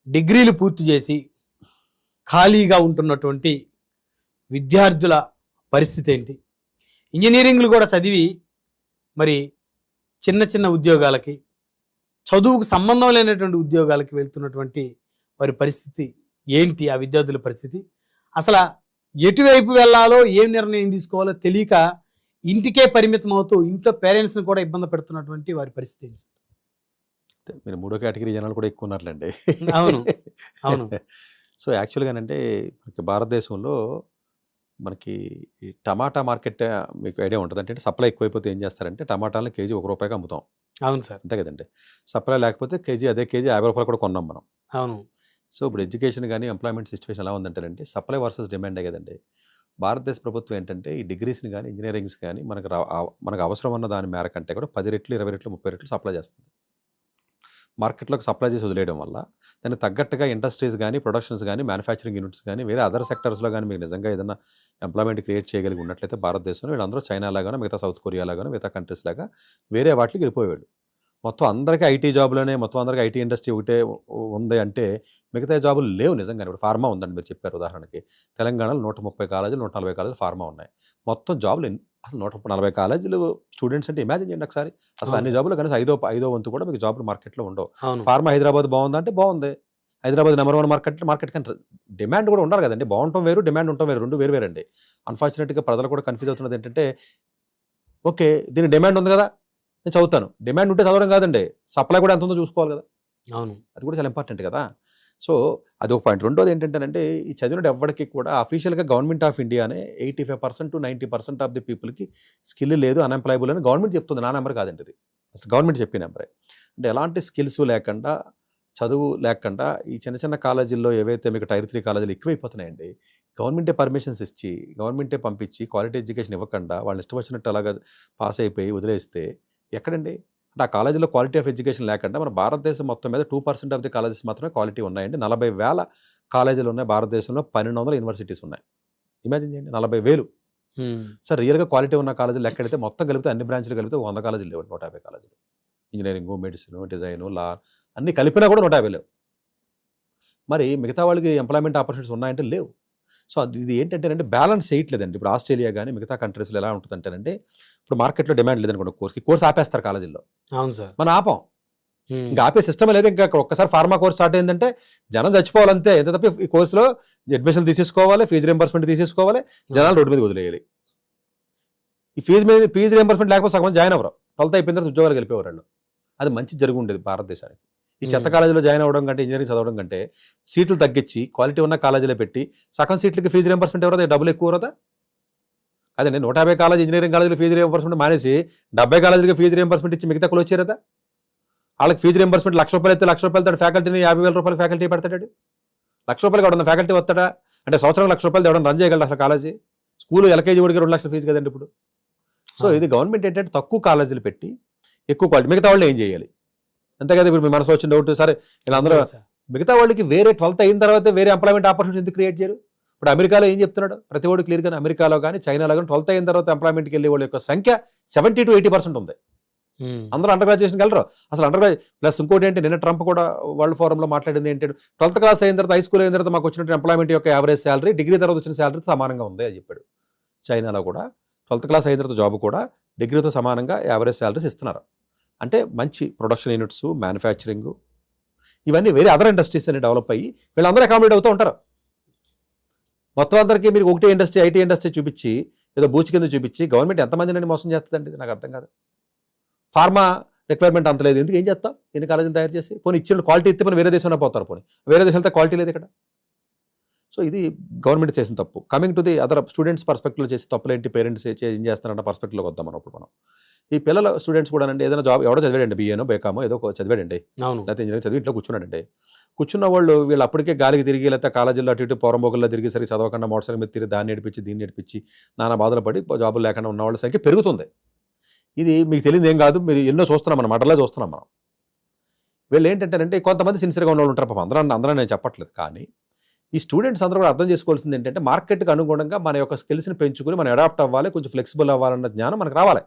డిగ్రీలు పూర్తి చేసి ఖాళీగా ఉంటున్నటువంటి విద్యార్థుల పరిస్థితి ఏంటి? ఇంజనీరింగ్లు కూడా చదివి మరి చిన్న చిన్న ఉద్యోగాలకి, చదువుకు సంబంధం లేనటువంటి ఉద్యోగాలకి వెళ్తున్నటువంటి వారి పరిస్థితి ఏంటి? ఆ విద్యార్థుల పరిస్థితి అసలు ఎటువైపు వెళ్ళాలో, ఏం నిర్ణయం తీసుకోవాలో తెలియక ఇంటికే పరిమితం అవుతూ ఇంట్లో పేరెంట్స్ని కూడా ఇబ్బంది పెడుతున్నటువంటి వారి పరిస్థితి ఏంటి? మీరు మూడో కేటగిరీ జనాలు కూడా ఎక్కువ ఉన్నారులేండి. అవును, అవును. సో యాక్చువల్గానంటే మనకి భారతదేశంలో మనకి ఈ టమాటా మార్కెట్ మీకు ఐడియా ఉంటుంది. అంటే సప్లై ఎక్కువైపోతే ఏం చేస్తారంటే టమాటాలను కేజీ ₹1 అమ్ముతాం. అవును సార్. అంతే కదండి. సప్లై లేకపోతే అదే కేజీ ₹50 కూడా కొన్నాం మనం. అవును. సో ఇప్పుడు ఎడ్యుకేషన్ కానీ ఎంప్లాయ్మెంట్ సిచ్యువేషన్ ఎలా ఉందంటేనండి సప్లై వర్సెస్ డిమాండే కదండి. భారతదేశ ప్రభుత్వం ఏంటంటే ఈ డిగ్రీస్ని కానీ ఇంజనీరింగ్స్ కానీ మనకు అవసరం ఉన్న దాని మేర కంటే కూడా 10 రెట్లు, 20 రెట్లు, 30 రెట్లు సప్లై చేస్తుంది. మార్కెట్లోకి సప్లై చేసి వదిలేయడం వల్ల దానికి తగ్గట్టుగా ఇండస్ట్రీస్ కానీ, ప్రొడక్షన్స్ కానీ, మ్యానుఫ్యాక్చరింగ్ యూనిట్స్ కానీ, వేరే అదర్ సెక్టర్స్లో కానీ మీకు నిజంగా ఏదైనా ఎంప్లాయ్మెంట్ క్రియేట్ చేయగలిగి ఉన్నట్లయితే భారతదేశంలో వీళ్ళందరూ చైనా లాగానో, మిగతా సౌత్ కొరియా లాగానో, మిగతా కంట్రీస్ లాగా వేరే వాటికి వెళ్ళిపోయేవాళ్ళు. మొత్తం అందరికీ ఐటీ జాబులోనే, మొత్తం అందరికీ ఐటీ ఇండస్ట్రీ ఒకటే ఉంది అంటే మిగతా జాబులు లేవు నిజంగానే. ఇప్పుడు ఫార్మా ఉందండి, మీరు చెప్పారు ఉదాహరణకి. తెలంగాణలో 130 కాలేజీలు, 140 కాలేజీలు ఫార్మా ఉన్నాయి. మొత్తం జాబులు అసలు 140 కాలేజీలు స్టూడెంట్స్ అంటే ఇమాజిన్ చేయండి ఒకసారి. అసలు అన్ని జాబులు కనీసం ఐదో వంతు కూడా మీకు జాబులు మార్కెట్లో ఉండవు. ఫార్మా హైదరాబాద్ బాగుందా అంటే బాగుంది. హైదరాబాద్ నెంబర్ 1 మార్కెట్ కానీ డిమాండ్ కూడా ఉండాలి కదండి. బాగుంటాం వేరు, డిమాండ్ ఉండటం వేరు, రెండు వేరు వేరండి. అన్ఫార్చునేట్గా ప్రజలు కూడా కన్ఫ్యూజ్ అవుతున్నది ఏంటంటే, ఓకే దీని డిమాండ్ ఉంది కదా నేను చదువుతాను. డిమాండ్ ఉంటే చదవడం కాదండి, సప్లై కూడా ఎంత ఉందో చూసుకోవాలి కదా. అవును, అది కూడా చాలా ఇంపార్టెంట్ కదా. సో అది ఒక పాయింట్. రెండోది ఏంటంటే ఈ చదివిన ఎవరికి కూడా అఫీషియల్గా గవర్నమెంట్ ఆఫ్ ఇండియానే 85% to 90% ఆఫ్ ది పీపుల్కి స్కిల్ లేదు, అన్ఎంప్లాయబుల్ అని గవర్నమెంట్ చెప్తుంది. నా నెంబర్ కాదండి ఇది, అసలు గవర్నమెంట్ చెప్పిన నెంబరే. అంటే ఎలాంటి స్కిల్స్ లేకుండా, చదువు లేకుండా ఈ చిన్న చిన్న కాలేజీల్లో ఏవైతే మీకు టైర్ 3 కాలేజీలు ఎక్కువైపోతున్నాయండి, గవర్నమెంటే పర్మిషన్స్ ఇచ్చి, గవర్నమెంటే పంపించి క్వాలిటీ ఎడ్యుకేషన్ ఇవ్వకుండా వాళ్ళని ఇష్టం వచ్చినట్టు అలాగా పాస్ అయిపోయి వదిలేస్తే ఎక్కడండి? అంటే ఆ కాలేజీలో క్వాలిటీ ఆఫ్ ఎడ్యుకేషన్ లేకుండా మన భారతదేశం మొత్తం మీద 2% ఆఫ్ ది కాలేజెస్ మాత్రమే క్వాలిటీ ఉన్నాయండి. 40,000 కాలేజీలు ఉన్నాయి భారతదేశంలో, 1200 యూనివర్సిటీస్ ఉన్నాయి. ఇమాజిన్ చేయండి, 40,000. సార్ రియల్గా క్వాలిటీ ఉన్న కాలేజీలు ఎక్కడైతే మొత్తం కలిపితే అన్ని బ్రాంచ్లు కలిపితే 100 కాలేజీలు లేవు, 150 కాలేజీలు. ఇంజనీరింగ్, మెడిసిన్, డిజైన్, లా అన్ని కలిపినా కూడా 150 లేవు. మరి మిగతా వాళ్ళకి ఎంప్లాయ్మెంట్ ఆపర్చునిటీస్ ఉన్నాయంటే లేవు. సో ఇది ఏంటంటే బ్యాలెన్స్ చేయట్లేదండి. ఇప్పుడు ఆస్ట్రేలియా కానీ మిగతా కంట్రీస్లో ఎలా ఉంటుందంటేనంటే, ఇప్పుడు మార్కెట్లో డిమాండ్ లేదనుకోండి కోర్స్ ఆపేస్తారు కాలేజీల్లో. అవును సార్. మనం ఆపం, ఇంకా ఆపే సిస్టమ్ లేదు. ఇంకా ఒక్కసారి ఫార్మా కోర్స్ స్టార్ట్ అయిందంటే జనం చచ్చిపోవాలంతే. ఎంత తప్ప ఈ కోర్సులో అడ్మిషన్ తీసేసుకోవాలి, ఫీజు రింబర్స్మెంట్ తీసేసుకోవాలి, జనాలు రోడ్డు మీద వదిలేయాలి. ఈ ఫీజు రింబర్స్మెంట్ లేకపోతే సగం జాయిన్ అవ్వరు. 12th అయిపోయిన తర్వాత ఉద్యోగాలు వెళ్ళిపోయారు వాళ్ళు. అది మంచి జరిగి ఉండేది భారతదేశానికి. ఈ చెత్త కాలేజీలో జాయిన్ అవ్వడం కంటే, ఇంజనీరింగ్ చదవడం కంటే సీట్లు తగ్గించి క్వాలిటీ ఉన్న కాలేజీలో పెట్టి సగం సీట్లకి ఫీజు రింబర్స్మెంట్ ఎవరదా, డబ్బులు ఎక్కువ వరదా? అదే 150 కాలేజీ ఇంజనీరింగ్ కాలేజీలో ఫీజు రింబర్స్మెంట్ మానేసి 70 కాలేజీకి ఫీజు రింబర్స్మెంట్ ఇచ్చి మిగతా వాళ్ళు వచ్చారదా? వాళ్ళకి ఫీజు రింబర్స్మెంట్ ₹1,00,000 అయితే ₹1,00,000 ఫ్యాకల్టీని ₹50,000 ఫ్యాకల్టీ పెడతాడు. ₹1,00,000 ఎవడన్నా ఫ్యాకల్టీ వస్తాడా? అంటే సంవత్సరం ₹1,00,000 ఎవడన్నా రన్ చేయగలడు అసలు కాలేజీ? స్కూల్ ఎల్కేజీ వాడికి 2 లక్షల ఫీజు కదండి ఇప్పుడు. సో ఇది గవర్నమెంట్ ఏంటంటే తక్కువ కాలేజీలు పెట్టి ఎక్కువ క్వాలిటీ, మిగతా వాళ్ళు ఏం చేయాలి అంతే కదా. ఇప్పుడు మీ మనసు వచ్చిన డౌట్, సరే ఇలా అందరూ మిగతా వాళ్ళకి వేరే 12th అయిన తర్వాత వేరే ఎంప్లాయ్మెంట్ ఆపర్చునిటీ ఎందుకు క్రియేట్ చేయరు? ఇప్పుడు అమెరికాలో ఏం చెప్తున్నాడు ప్రతి ఒక్కడు క్లియర్గా, అమెరికాలో కానీ చైనాలో కానీ 12th అయిన తర్వాత ఎంప్లాయ్మెంట్కి వెళ్ళే వాళ్ళ యొక్క సంఖ్య 70 to 80% ఉంది. అందరూ అండర్ గ్రాడ్యుయేషన్కి వెళ్ళరు అసలు. అండర్ గ్రాడ్యుయేట్ ప్లస్ ఇంకోటి ఏంటి, నిన్న ట్రంప్ కూడా వరల్డ్ ఫోరంలో మాట్లాడింది ఏంటంటే, 12th క్లాస్ అయిన తర్వాత, హై స్కూల్ అయిన తర్వాత మాకు వచ్చినట్టు ఎంప్లాయ్మెంట్ యొక్క యావరేజ్ శాలరీ డిగ్రీ తర్వాత వచ్చిన శాలరీతో సమానంగా ఉంది అని చెప్పాడు. చైనాలో కూడా 12th క్లాస్ అయిన తర్వాత జాబ్ కూడా డిగ్రీతో సమానంగా యావరేజ్ శాలరీస్ ఇస్తున్నారు. అంటే మంచి ప్రొడక్షన్ యూనిట్స్, మ్యానుఫ్యాక్చరింగ్, ఇవన్నీ వేరే అదర్ ఇండస్ట్రీస్ అని డెవలప్ అయ్యి వీళ్ళందరూ అకామిడేట్ అవుతూ ఉంటారు. మొత్తం అందరికీ మీరు ఒకటే ఇండస్ట్రీ, ఐటీ ఇండస్ట్రీ చూపించి ఏదో బూచ్ కింద చూపించి గవర్నమెంట్ ఎంతమందిని మోసం చేస్తుందండి? నాకు అర్థం కాదు. ఫార్మా రిక్వైర్మెంట్ అంత లేదు, ఎందుకు ఏం చేస్తాం? ఎన్ని కాలేజీలు తయారు చేసి పోనీ ఇచ్చిన క్వాలిటీ ఇస్తే పోనీ వేరే దేశంలో పోతారు, పోనీ వేరే దేశాలతో క్వాలిటీ లేదు ఇక్కడ. సో ఇది గవర్నమెంట్ చేసిన తప్పు. Coming to the other students పర్స్పెక్టివ్లో చేసే తప్పులు ఏంటి, పేరెంట్స్ ఏం చేస్తారన్న పర్స్పెక్టివ్లోకి వద్దాం మనం. ఇప్పుడు మనం ఈ పిల్లల స్టూడెంట్స్ కూడా అండి, ఏదైనా జాబ్ ఎవడో చదివాడండి, బిఏనో బేకామో ఏదో చదివాడండి, లేకపోతే ఇంజనీరింగ్ చదివి ఇంట్లో కూర్చున్నాడండి. కూర్చున్న వాళ్ళు వీళ్ళు అప్పటికే గాలికి తిరిగి, లేకపోతే కాలేజీలో అటు ఇటు పోరంబోగుల్లో తిరిగి సరికి చదవకుండా మోటార్ సైకిల్ మీద తిరిగి దాన్ని నడిపించి దీన్ని నడిపించి నానా బాధలు పడి జాబులు లేకుండా ఉన్న వాళ్ళ సంఖ్య పెరుగుతుంది. ఇది మీకు తెలియదు ఏం కాదు, మీరు ఎన్నో చూస్తున్నాం, మనం మటలా చూస్తున్నాం మనం. వీళ్ళు ఏంటంటే కొంతమంది సిన్సియర్గా ఉన్న వాళ్ళు ఉంటారు పాపం, అందరూ నేను చెప్పట్లేదు. కానీ ఈ స్టూడెంట్స్ అందరూ కూడా అర్థం చేసుకోవాల్సింది ఏంటంటే, మార్కెట్కి అనుగుణంగా మన యొక్క స్కిల్స్ని పెంచుకుని మనం అడాప్ట్ అవ్వాలి, కొంచెం ఫ్లెక్సిబుల్ అవ్వాలన్న జ్ఞానం మనకు రావాలి.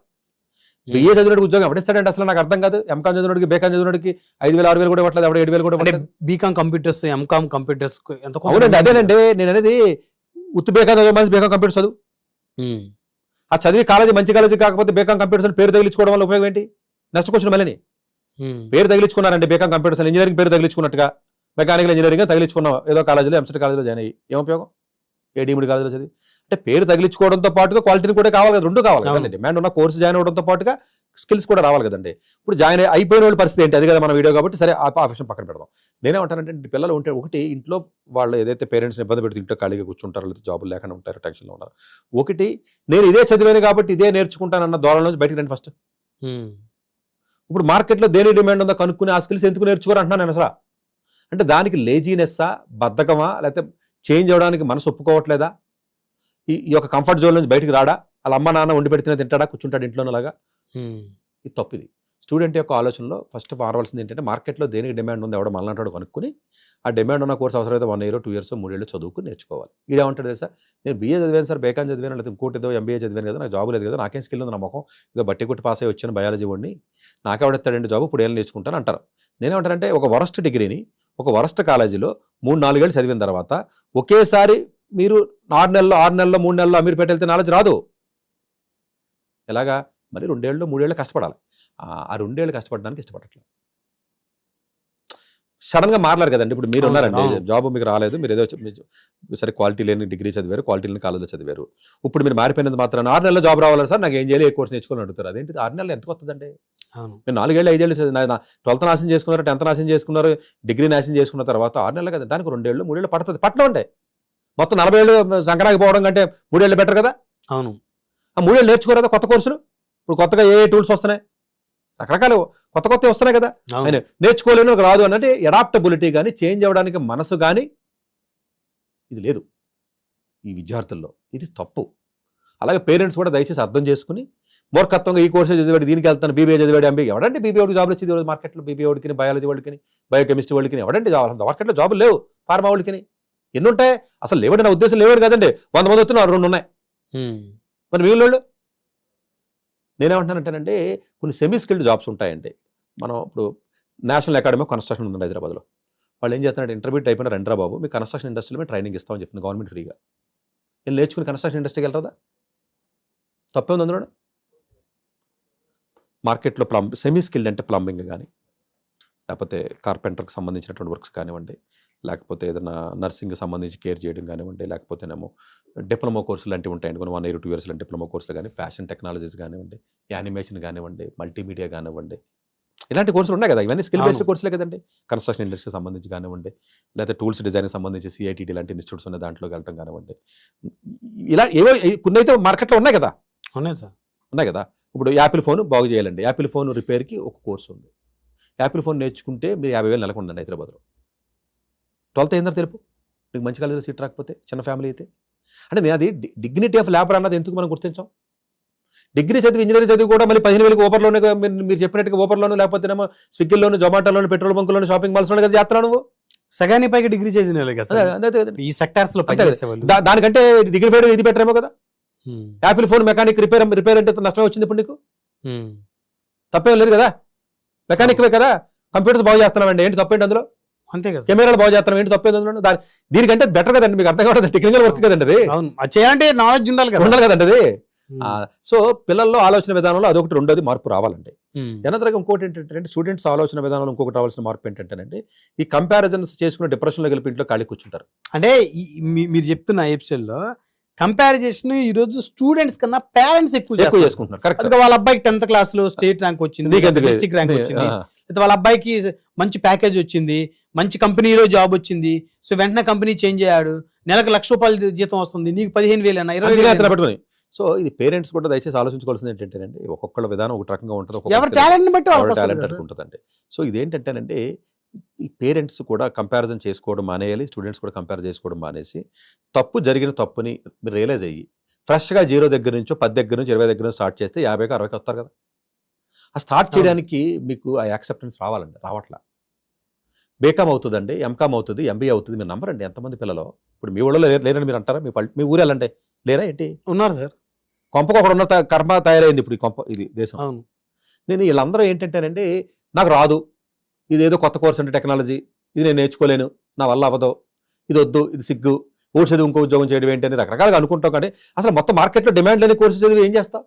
బిఏ చదివినోడికి ఉద్యోగం ఎవడిస్తాడంటే అసలు నాకు అర్థం కాదు. ఎంకాం చదివినోడికి బేకాం చదివినోడికి 5,000 6,000 కూడా ఇవ్వట్లేదు, ఎవడ 7,000 కూడా అంటే ఇవ్వట్లేదు. బీకామ్ కంప్యూటర్స్, ఎంకామ్ కంప్యూటర్స్ ఎంత అవునండి, అదేనండి నేను అనేది. ఉత్తి బేకాం చదివే మనిషి బేకాం కంప్యూటర్స్ చదువు, ఆ చదివి కాలేజీ మంచి కాలేజీ కాకపోతే బేకాం కంప్యూటర్స్ పేరు తగిలించుకోవడం వల్ల ఉపయోగం ఏంటి? నెక్స్ట్ మళ్ళీ పేరు తగిలించుకున్నారండి బేకాం కంప్యూటర్స్, ఇంజనీరింగ్ పేరు తగిలించుకున్నట్టుగా మెకానికల్ ఇంజనీరింగ్ తగిలించుకున్నాం ఏదో కాలేజీలో, ఎంసెట్ కాలేజీలో జాయిన్ అయ్యి ఏం ఉపయోగం? ఏడీఎండి కాలేజీలో చదివి. అంటే పేరు తగిలించుకోవడంతో పాటుగా క్వాలిటీని కూడా కావాలి కదా, రెండు కావాలి కదండి. డిమాండ్ ఉన్న కోర్సు జాయిన్ అవడంతో పాటుగా స్కిల్స్ కూడా రావాలి కదండి. ఇప్పుడు జాయిన్ అయిపోయిన వాళ్ళ పరిస్థితి ఏంటి? అది కదా మన వీడియో కాబట్టి సరే ఆ విషయం పక్కన పెడదాం. నేనేమంటానంటే పిల్లలు ఉంటే ఒకటి ఇంట్లో వాళ్ళు ఏదైతే పేరెంట్స్ని ఇబ్బంది పెడుతూ ఇంట్లో ఖాళీగా కూర్చుంటారో లేదా జాబులు లేకుండా ఉంటారో టెన్షన్లో ఉన్నారు. ఒకటి నేను ఇదే చదివాను కాబట్టి ఇదే నేర్చుకుంటానన్న ధోరణి నుంచి బయటకు రండి ఫస్ట్. ఇప్పుడు మార్కెట్లో దేని డిమాండ్ ఉందో కనుక్కుని ఆ స్కిల్స్ ఎందుకు నేర్చుకోరు అంటున్నాను నేను అసలు. అంటే దానికి లేజీనెస్సా, బద్ధకమా, లేకపోతే చేంజ్ అవ్వడానికి మనసు ఒప్పుకోవట్లేదా? ఈ యొక్క కంఫర్ట్ జోన్ నుంచి బయటికి రాడా? వాళ్ళ అమ్మ నాన్న వండి పెడితేనే తింటాడా, కూర్చుంటాడు ఇంట్లోనలాగా? ఇది తప్పు. ఇది స్టూడెంట్ యొక్క ఆలోచనలో ఫస్ట్ మారవలసింది ఏంటంటే మార్కెట్లో దేనికి డిమాండ్ ఉంది ఎవడో మళ్ళంటాడు కనుక్కుని ఆ డిమాండ్ ఉన్న కోర్స్ అవసరమైతే 1 year 2 years 3 years చదువుకుని నేర్చుకోవాలి. ఈడేమంటాడు తెలుసా, నేను బీఏ చదివాను సార్, బేకాన్ చదివాను, లేదా ఇంకోటి ఏదో ఎంబీఏ చదివాను కదా, నాకు జాబ్ లేదు కదా, నాకేం స్కిల్ ఉంది, నా మొఖం ఏదో బట్టి కొట్టి పాస్ అయ్యి వచ్చాను బయాలజీ వాడిని, నాకెవడెత్తాడండి జాబ్, ఇప్పుడు ఏం నేర్చుకుంటాను అంటారు. నేనేమంటానంటే ఒక వరస్ట్ డిగ్రీని ఒక వరస్ట్ కాలేజీలో 3-4 ఏళ్ళు చదివిన తర్వాత ఒకేసారి మీరు 6 నెలల్లో 3 నెలల్లో అమీర్పేట వెళ్తే నాలెడ్జ్ రాదు. ఎలాగా? మరి 2 ఏళ్ళు 3 ఏళ్ళు కష్టపడాలి. ఆ 2 ఏళ్ళు కష్టపడడానికి ఇష్టపడట్లేదు. సడన్ గా మారలేరు కదండి. ఇప్పుడు మీరు ఉన్నారండి, జాబ్ మీకు రాలేదు, మీరు ఏదో సరే క్వాలిటీ లేని డిగ్రీ చదివారు, క్వాలిటీ లేని కాలేజీలో చదివారు. ఇప్పుడు మీరు మారిపోయినంత మాత్రం 6 నెలల్లో జాబ్ రావాలి సార్, నాకు ఏం చేయాలి, ఏ కోర్స్ నేర్చుకోవాలని అడుగుతారు. అదేంటి 6 నెలలు ఎంత వస్తుందండి? మీరు 4 ఏళ్ళు 5 ఏళ్ళు 12th నాశనం చేసుకున్నారు, 10th నాశనం చేసుకున్నారు, డిగ్రీ నాశనం చేసుకున్న తర్వాత 6 నెలలు కదా, దానికి 2 ఏళ్ళు 3 ఏళ్ళు పడుతుంది. పట్టణం అంటే మొత్తం 40 ఏళ్ళు సంక్రాంతికి పోవడం కంటే 3 ఏళ్ళు బెటర్ కదా. అవును, ఆ 3 ఏళ్ళు నేర్చుకోరు కొత్త కోర్సులు. ఇప్పుడు కొత్తగా ఏ టూల్స్ వస్తున్నాయి, రకరకాలు కొత్త వస్తున్నాయి కదా, ఆయన నేర్చుకోలేను రాదు అన్నట్టు అడాప్టబిలిటీ కానీ చేంజ్ అవ్వడానికి మనసు కానీ ఇది లేదు ఈ విద్యార్థుల్లో. ఇది తప్పు. అలాగే పేరెంట్స్ కూడా దయచేసి అర్థం చేసుకుని మూర్ఖత్వంగా ఈ కోర్సు చదివాడు, దీనికి వెళ్తాను, బీబీఏ చదివాడు, ఎంబీఏ ఎవడంటే బీబీఏ వాడికి జాబులు వచ్చేది మార్కెట్లో? బీబీఏ వాడికి, బయాలజీ వాడికి, బయోకెమిస్ట్రీ వాడికి ఎవడంటే జాబ్ మార్కెట్లో జాబులు లేవు. ఫార్మా వాడికి ఎన్ని ఉంటాయి అసలు? లేవండి, నా ఉద్దేశం లేవాడు కదండి. 100 మంది వస్తున్నారు, 2 ఉన్నాయి. మరి మిగిలిన నేనేమంటున్నానంటేనంటే కొన్ని సెమీ స్కిల్డ్ జాబ్స్ ఉంటాయండి. మనం ఇప్పుడు నేషనల్ అకాడమీ ఆఫ్ కన్స్ట్రక్షన్ ఉందండి హైదరాబాద్లో. వాళ్ళు ఏం చేస్తున్నారంటే ఇంటర్వ్యూ అయిపోయిన రండ్రా బాబు, మీ కన్స్ట్రక్షన్ ఇండస్ట్రీలో మేము ట్రైనింగ్ ఇస్తామని చెప్తుంది గవర్నమెంట్ ఫ్రీగా. నేను నేర్చుకుని కన్స్ట్రక్షన్ ఇండస్ట్రీకి వెళ్తారా? తప్పే ఉంది అందులో. మార్కెట్లో సెమీ స్కిల్డ్ అంటే ప్లంబింగ్ కానీ, లేకపోతే కార్పెంటర్కి సంబంధించినటువంటి వర్క్స్ కానివ్వండి, లేకపోతే ఏదైనా నర్సింగ్కి సంబంధించి కేర్ చేయడం కానివ్వండి, లేకపోతేనేమో డిప్లొమా కోర్సులు లాంటివి ఉంటాయండి కొన్ని 1 year 2 years డిప్లొమా కోర్సులు కానీ, ఫ్యాషన్ టెక్నాలజీస్ కానివ్వండి, యానిమేషన్ కానివ్వండి, మల్టీమీడియా కానివ్వండి, ఇలాంటి కోర్సులు ఉన్నాయి కదా. ఇవన్నీ స్కిల్ బేస్డ్ కోర్సులే కదండి. కన్స్ట్రక్షన్ ఇండస్ట్రీకి సంబంధించి కానివ్వండి, లేకపోతే టూల్స్ డిజైన్కి సంబంధించి సిఐటిడి లాంటి ఇన్స్టిట్యూట్స్ ఉన్నాయి, దాంట్లోకి వెళ్ళడం కానివ్వండి, ఇలా ఏవో కొన్ని అయితే మార్కెట్లో ఉన్నాయి కదా. ఉన్నాయి సార్, ఉన్నాయి కదా. ఇప్పుడు యాపిల్ ఫోన్ బాగు చేయాలండి, యాపిల్ ఫోన్ రిపేర్కి ఒక కోర్సు ఉంది. యాపిల్ ఫోన్ నేర్చుకుంటే మీరు 50,000 నెలకు ఉందండి హైదరాబాద్లో. 12th అయిందో తెలుపు, నీకు మంచి కాలేజీలో సీట్ రాకపోతే, చిన్న ఫ్యామిలీ అయితే. అంటే నేను అది డిగ్నిటీ ఆఫ్ లేబర్ అన్నది ఎందుకు మనం గుర్తించాం? డిగ్రీ చదివి ఇంజనీరింగ్ చదివి కూడా మళ్ళీ 15,000 ఓపర్లోనే మీరు చెప్పినట్టుగా ఓపర్లోను, లేకపోతే స్విగ్గీలోను, జొమాటోలోను, పెట్రోల్ బంకులోను, షాపింగ్ మాల్స్లోనే కదా చేస్తున్నావు నువ్వు. సగానికి పైకి డిగ్రీ చదివిన ఈ సెక్టార్స్ లో దానికంటే డిగ్రీ ఫైడ్ ఇది బెటర్ ఏమో కదా. యాపిల్ ఫోన్ మెకానిక్ రిపేర్ అంటే నష్టమే వచ్చింది ఇప్పుడు నీకు. తప్పేం లేదు కదా, మెకానిక్వే కదా, కంప్యూటర్స్ బాగు చేస్తున్నామండి, ఏంటి తప్పేంటి అందులో? అంతే కదా, కెమెరాలు బాగు చేస్తున్నాం, ఏంటి తప్పేది అందులో? దీనికంటే బెటర్ కదండి, మీకు అర్థం కావడం టెక్నికల్ వర్క్ కదండి అది. చేయాలంటే నాలెడ్జ్ ఉండాలి కదండి అది. సో పిల్లల్లో ఆలోచన విధానంలో అదొకటి. రెండోది మార్పు రావాలండి. ఎనదరగా ఇంకోటి ఏంటంటే స్టూడెంట్స్ ఆలోచన విధానంలో ఇంకొకటి రావాల్సిన మార్పు ఏంటంటేనండి, ఈ కంపారిజన్స్ చేసుకునే డిప్రెషన్లో కలిపి ఇంట్లో ఖాళీ కూర్చుంటారు. అంటే మీరు చెప్తున్న ఎపిసోడ్లో కంపారిజన్ ఈ రోజు స్టూడెంట్స్ కన్నా పేరెంట్స్ ఎక్కువ చేసుకుంటున్నారు. కరెక్ట్. వాళ్ళ అబ్బాయికి 10th class లో స్టేట్ ర్యాంక్ వచ్చింది, డిస్ట్రిక్ట్ ర్యాంక్ వచ్చింది, లేదా వాళ్ళ అబ్బాయికి మంచి ప్యాకేజ్ వచ్చింది, మంచి కంపెనీలో జాబ్ వచ్చింది, సో వెంటనే కంపెనీ చేంజ్ అయ్యాడు, నెలకు ₹1,00,000 జీతం వస్తుంది, నీకు 15,000 అన్న 20,000 పెట్టుకుని. సో ఇది పేరెంట్స్ కూడా దయచేసి ఆలోచించుకోవాల్సింది ఏంటంటేనండి, ఒక్కొక్కళ్ళ విధానం ఒక రకంగా ఉంటుంది, ఎవరి టాలెంట్ బట్టి ఉంటుందండి. సో ఇదేంటంటేనండి, ఈ పేరెంట్స్ కూడా కంపారిజన్ చేసుకోవడం మానేయాలి, స్టూడెంట్స్ కూడా కంపేర్ చేసుకోవడం మానేసి తప్పు జరిగిన తప్పుని మీరు రియలైజ్ అయ్యి ఫ్రెష్గా 0 దగ్గర నుంచో 10 దగ్గర నుంచి 20 దగ్గర నుంచి స్టార్ట్ చేస్తే 50కి 60కి వస్తారు కదా. ఆ స్టార్ట్ చేయడానికి మీకు ఆ యాక్సెప్టెన్స్ రావాలండి, రావట్లా. బేకామ్ అవుతుందండి, ఎంకామ్ అవుతుంది, ఎంబీఏ అవుతుంది, మీరు నమ్మరండి ఎంతమంది పిల్లలు. ఇప్పుడు మీ ఊళ్ళో లేరని మీరు అంటారా? మీ ఊరు వెళ్ళంటే లేరా ఏంటి? ఉన్నారు సార్. కొంపకు ఒకడు ఉన్న కర్మ తయారైంది ఇప్పుడు ఈ కొంప, ఇది దేశం. నేను వీళ్ళందరూ ఏంటంటేనండి, నాకు రాదు, ఇదేదో కొత్త కోర్స్ అంటే టెక్నాలజీ, ఇది నేను నేర్చుకోలేను, నా వల్ల అవ్వదు, ఇది వద్దు, ఇది సిగ్గు, ఓటు చదివి ఇంకో ఉద్యోగం చేయడం ఏంటి అని రకరకాలుగా అనుకుంటాం. కానీ అసలు మొత్తం మార్కెట్లో డిమాండ్ లేని కోర్సు చదివి ఏం చేస్తాం?